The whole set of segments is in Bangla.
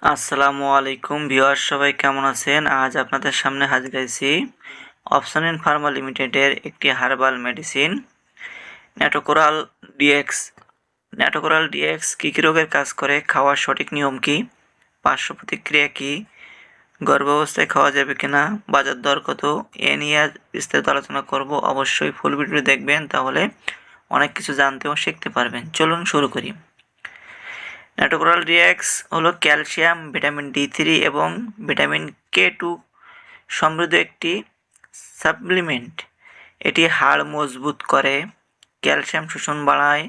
আসসালামু আলাইকুম ভিউয়ার্স, সবাই কেমন আছেন? আজ আপনাদের সামনে হাজির হয়েছি অপশন ফার্মা লিমিটেডের একটি হার্বাল মেডিসিন ন্যাটোকোরাল ডিএক্স। ন্যাটোকোরাল ডিএক্স কী কী রোগের কাজ করে, খাওয়ার সঠিক নিয়ম কী, পার্শ্ব প্রতিক্রিয়া কী, গর্ভাবস্থায় খাওয়া যাবে কিনা, বাজার দর কত, এ নিয়ে আজ বিস্তারিত আলোচনা করব। অবশ্যই ফুল ভিডিও দেখবেন, তাহলে অনেক কিছু জানতে ও শিখতে পারবেন। চলুন শুরু করি। ন্যাটোকোরাল ডিএক্স হলো ক্যালসিয়াম, ভিটামিন ডি3 এবং ভিটামিন K2 সমৃদ্ধ একটি সাপ্লিমেন্ট। এটি হাড় মজবুত করে, ক্যালসিয়াম শোষণ বাড়ায়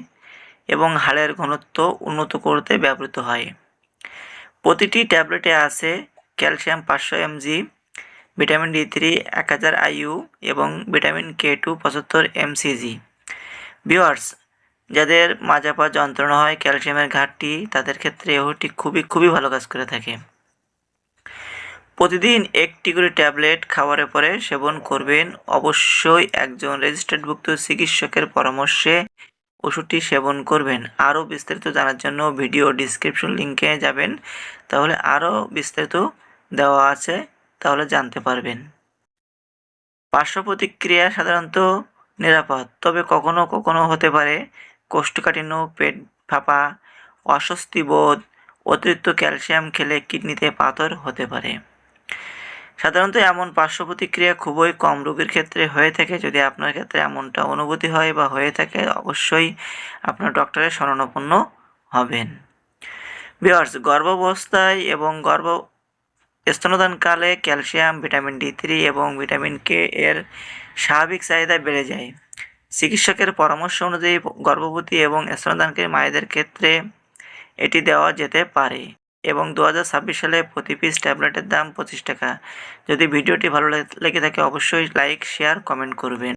এবং হাড়ের ঘনত্ব উন্নত করতে ব্যবহৃত হয়। প্রতিটি ট্যাবলেটে আছে calcium 500 mg, vitamin D3 1000 IU এবং ভিটামিন K2 75 mcg। ভিউয়ার্স, যাদের মাজা পা যন্ত্রণা হয়, ক্যালসিয়ামের ঘাটতি, তাদের ক্ষেত্রে এটি খুবই ভালো কাজ করে থাকে। প্রতিদিন একটি করে ট্যাবলেট খাবারের পরে সেবন করবেন। অবশ্যই একজন রেজিস্টার্ডভুক্ত চিকিৎসকের পরামর্শে ওষুধটি সেবন করবেন। আরও বিস্তারিত জানার জন্য ভিডিও ডিসক্রিপশন লিঙ্কে যাবেন, তাহলে আরও বিস্তারিত দেওয়া আছে, তাহলে জানতে পারবেন। পার্শ্ব প্রতিক্রিয়া সাধারণত নিরাপদ, তবে কখনো কখনো হতে পারে কোষ্ঠকাঠিন্য, পেট ফাঁপা, অস্বস্তি বোধ। অতিরিক্ত ক্যালসিয়াম খেলে কিডনিতে পাথর হতে পারে। সাধারণত এমন পার্শ্ব প্রতিক্রিয়া খুবই কম রোগীর ক্ষেত্রে হয়ে থাকে। যদি আপনার ক্ষেত্রে এমনটা অনুভূতি হয় বা হয়ে থাকে, অবশ্যই আপনার ডক্টরের শরণাপন্ন হবেন। ভিউয়ার্স, গর্ভাবস্থায় এবং স্তন্যদানকালে ক্যালসিয়াম, ভিটামিন ডি3 এবং ভিটামিন K এর স্বাভাবিক চাহিদা বেড়ে যায়। চিকিৎসকের পরামর্শ অনুযায়ী গর্ভবতী এবং স্তন্যদানকারী মায়েদের ক্ষেত্রে এটি দেওয়া যেতে পারে এবং 2026 সালে প্রতি পিস ট্যাবলেটের দাম 25 টাকা। যদি ভিডিওটি ভালো লেগে থাকে, অবশ্যই লাইক, শেয়ার, কমেন্ট করবেন।